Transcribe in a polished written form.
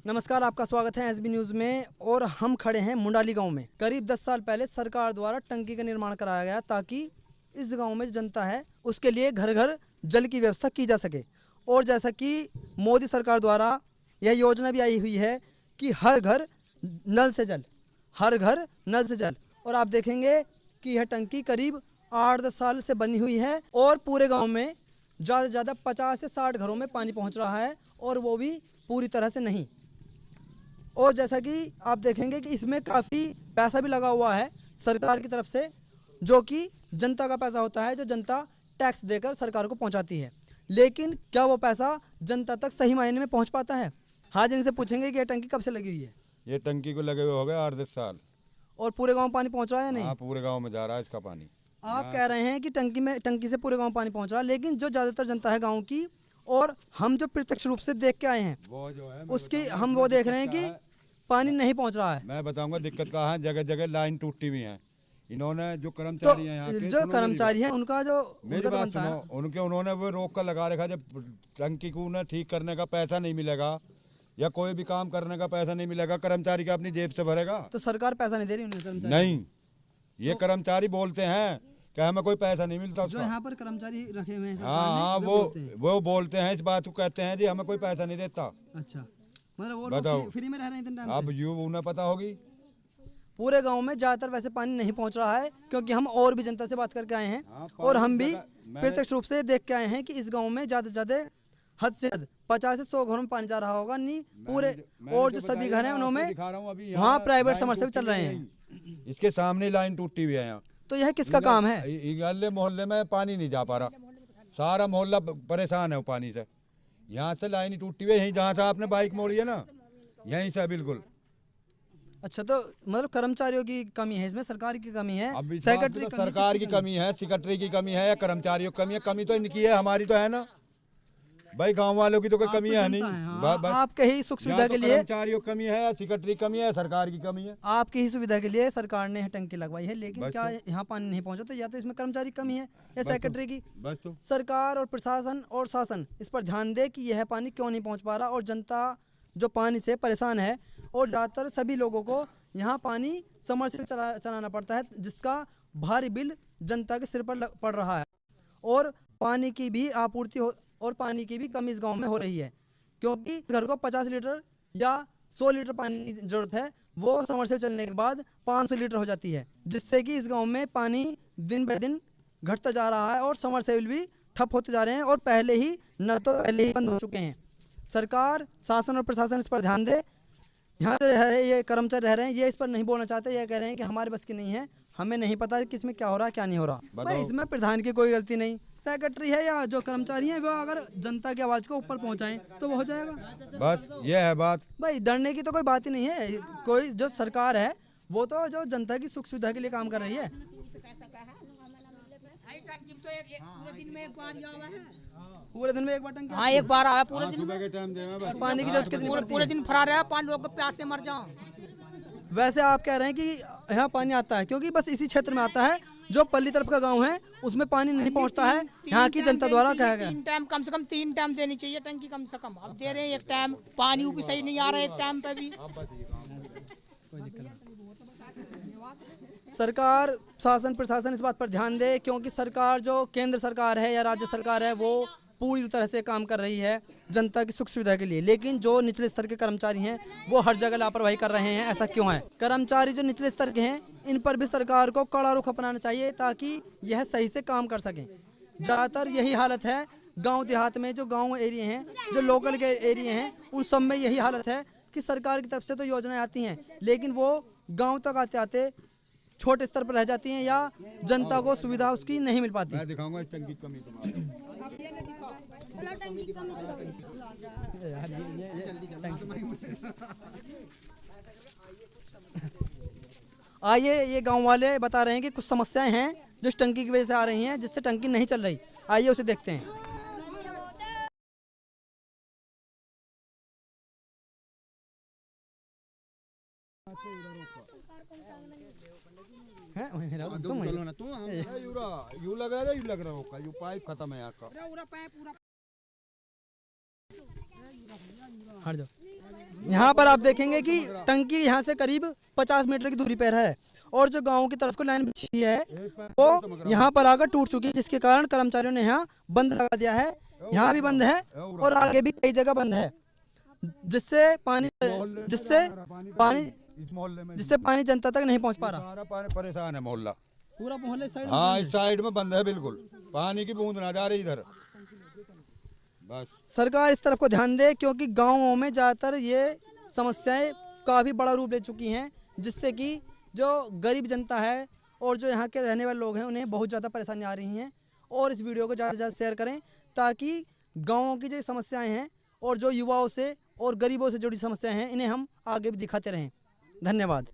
नमस्कार, आपका स्वागत है एसबी न्यूज़ में। और हम खड़े हैं मुंडाली गांव में। करीब 10 साल पहले सरकार द्वारा टंकी का निर्माण कराया गया ताकि इस गांव में जो जनता है उसके लिए घर घर जल की व्यवस्था की जा सके। और जैसा कि मोदी सरकार द्वारा यह योजना भी आई हुई है कि हर घर नल से जल, हर घर नल से जल। और आप देखेंगे कि यह टंकी करीब 8-10 साल से बनी हुई है और पूरे गाँव में ज़्यादा से ज़्यादा 50 से 60 घरों में पानी पहुँच रहा है, और वो भी पूरी तरह से नहीं। और जैसा कि आप देखेंगे कि इसमें काफ़ी पैसा भी लगा हुआ है सरकार की तरफ से, जो कि जनता का पैसा होता है, जो जनता टैक्स देकर सरकार को पहुंचाती है। लेकिन क्या वो पैसा जनता तक सही मायने में पहुंच पाता है? हाँ, जिनसे पूछेंगे कि ये टंकी कब से लगी हुई है। ये टंकी को लगे हुए हो गए 8-10 साल। और पूरे गांव पानी पहुंच रहा है या नहीं? हाँ, पूरे गांव में जा रहा है इसका पानी। आप कह रहे हैं कि टंकी से पूरे गांव पानी पहुंच रहा है, लेकिन जो ज़्यादातर जनता है गाँव की, और हम जो प्रत्यक्ष रूप से देख के आए हैं, वो जो है उसकी हम वो देख रहे हैं कि पानी नहीं पहुंच रहा है। मैं बताऊंगा दिक्कत कहाँ है। जगह जगह लाइन टूटी हुई है। इन्होंने जो तो कर्मचारी हैं यहाँ के, जो कर्मचारी हैं उनका जो मेरी बात सुनो, उन्होंने वो रोक कर लगा रखा, जब टंकी को उन्हें ठीक करने का पैसा नहीं मिलेगा या कोई भी काम करने का पैसा नहीं मिलेगा, कर्मचारी का अपनी जेब से भरेगा। तो सरकार पैसा नहीं दे रही उन्हें कर्मचारी? नहीं, ये कर्मचारी बोलते हैं कि हमें कोई पैसा नहीं मिलता जो उसका। यहाँ पर कर्मचारी रखे हुए हैं सरकार हाँ, ने, वो बोलते हैं, इस बात को कहते हैं जी हमें कोई पैसा नहीं देता। अच्छा, मतलब वो बताओ। फ्री में रह रहे हैं इतने टाइम अब से? यू उन्हें पता होगी। पूरे गांव में ज़्यादातर वैसे पानी नहीं पहुंच रहा है, क्योंकि हम और भी जनता से बात करके आए हैं। हाँ, और हम भी मैंने प्रत्यक्ष रूप से देख के आए हैं कि इस गांव में ज़्यादा से ज़्यादा हद से हद 50 से 100 घरों में पानी जा रहा होगा नहीं पूरे। और जो सभी घर हैं उनमें वहाँ प्राइवेट समरसेबल चल रहे हैं। इसके सामने लाइन टूटी हुई है यहाँ। तो यह किसका काम है? इगले मोहल्ले में पानी नहीं जा पा रहा, सारा मोहल्ला परेशान है वो पानी से। यहाँ से लाइन टूटी हुई है, यहीं जहाँ से आपने बाइक मोड़ी है ना, यहीं से बिल्कुल। अच्छा, तो मतलब कर्मचारियों की कमी है इसमें, सरकार की कमी है, अब सेक्रेटरी सरकार की कमी है, सेक्रेटरी की कमी है या कर्मचारियों की कमी है? कमी तो इनकी है, हमारी तो है ना भाई। गांव वालों की तो कोई कमी है नहीं। आपके ही सुख सुविधा के लिए कर्मचारियों की कमी है या सेक्रेटरी की कमी है, सरकार की कमी है। आपकी ही सुविधा के लिए सरकार ने टंकी लगवाई है, लेकिन क्या यहाँ पानी नहीं पहुंचा? तो या तो इसमें कर्मचारी की कमी है या सेक्रेटरी की। सरकार और प्रशासन और शासन इस पर ध्यान दे कि यह पानी क्यों नहीं पहुंच पा रहा, और जनता जो पानी से परेशान है। और ज़्यादातर सभी लोगों को यहाँ पानी समरसेबल चलाना पड़ता है, जिसका भारी बिल जनता के सिर पर पड़ रहा है। और पानी की भी आपूर्ति और पानी की भी कमी इस गांव में हो रही है, क्योंकि घर को 50 लीटर या 100 लीटर पानी की जरूरत है, वो समरसेबल चलने के बाद 500 लीटर हो जाती है, जिससे कि इस गांव में पानी दिन ब दिन घटता जा रहा है और समरसेबल भी ठप होते जा रहे हैं, और पहले ही बंद हो चुके हैं। सरकार, शासन और प्रशासन इस पर ध्यान दे। यहाँ जो रह रहे ये कर्मचारी रह रहे हैं, ये इस पर नहीं बोलना चाहते। ये कह रहे हैं कि हमारे बस की नहीं है, हमें नहीं पता कि इसमें क्या हो रहा है क्या नहीं हो रहा। भाई, इसमें प्रधान की कोई गलती नहीं, सेक्रेटरी है या जो कर्मचारी हैं, वो अगर जनता की आवाज़ को ऊपर पहुंचाएं तो वो हो जाएगा। बस ये है बात भाई, डरने की तो कोई बात ही नहीं है। कोई जो सरकार है वो तो जो जनता की सुख सुविधा के लिए काम कर रही है। पूरे दिन में एक बार टंकी? हाँ, एक बार आया पूरे दिन में। पानी की जरूरत कितनी पड़ती है? पूरे दिन फरा रहा, 5 लोग प्यास से मर जाओ। वैसे आप कह रहे हैं कि यहाँ पानी आता है, क्योंकि बस इसी क्षेत्र में आता है। जो पल्ली तरफ का गांव है उसमें पानी नहीं पहुंचता है, यहाँ की जनता द्वारा कहा गया। 3 टाइम कम से कम 3 टाइम देनी चाहिए टंकी कम से कम। अब दे रहे हैं एक टाइम, पानी भी सही नहीं आ रहा है एक टाइम पे भी। सरकार, शासन, प्रशासन इस बात पर ध्यान दे, क्योंकि सरकार जो केंद्र सरकार है या राज्य सरकार है वो पूरी तरह से काम कर रही है जनता की सुख सुविधा के लिए। लेकिन जो निचले स्तर के कर्मचारी हैं वो हर जगह लापरवाही कर रहे हैं। ऐसा क्यों है? कर्मचारी जो निचले स्तर के हैं इन पर भी सरकार को कड़ा रुख अपनाना चाहिए, ताकि यह सही से काम कर सकें। ज़्यादातर यही हालत है गाँव देहात में, जो गाँव एरिया हैं, जो लोकल के एरिया हैं, उन सब में यही हालत है कि सरकार की तरफ से तो योजनाएं आती हैं, लेकिन वो गाँव तक आते आते छोटे स्तर पर रह जाती हैं या जनता को सुविधा उसकी नहीं मिल पाती। मैं दिखाऊंगा इस टंकी की कमी तुम्हारी। आइए, ये गांव वाले बता रहे हैं कि कुछ समस्याएं हैं जो इस टंकी की वजह से आ रही हैं, जिससे टंकी नहीं चल रही। आइए उसे देखते हैं। तुम चलो ना, तुम यू लग रहा है, यू लग रहा होगा, यू पाइप खत्म है यहाँ का। हट जाओ। यहाँ पर आप देखेंगे कि टंकी यहाँ से करीब 50 मीटर की दूरी पर है और जो गाँव की तरफ को लाइन बिछी है वो यहाँ पर आकर टूट चुकी है, जिसके कारण कर्मचारियों ने यहाँ बंद लगा दिया है। यहाँ भी बंद है और आगे भी कई जगह बंद है, जिससे पानी जनता तक नहीं पहुँच पा रहा। सारा पानी परेशान है मोहल्ला, पूरा मोहल्ला इस साइड में हाँ इस साइड में बंद है, बिल्कुल पानी की बूंद ना जा रही इधर। बस सरकार इस तरफ को ध्यान दे, क्योंकि गाँवों में ज़्यादातर ये समस्याएं काफ़ी बड़ा रूप ले चुकी हैं, जिससे कि जो गरीब जनता है और जो यहाँ के रहने वाले लोग हैं उन्हें बहुत ज़्यादा परेशानी आ रही हैं। और इस वीडियो को ज़्यादा से ज़्यादा शेयर करें ताकि गाँवों की जो समस्याएं हैं और जो युवाओं से और गरीबों से जुड़ी समस्याएं हैं इन्हें हम आगे भी दिखाते रहें। धन्यवाद।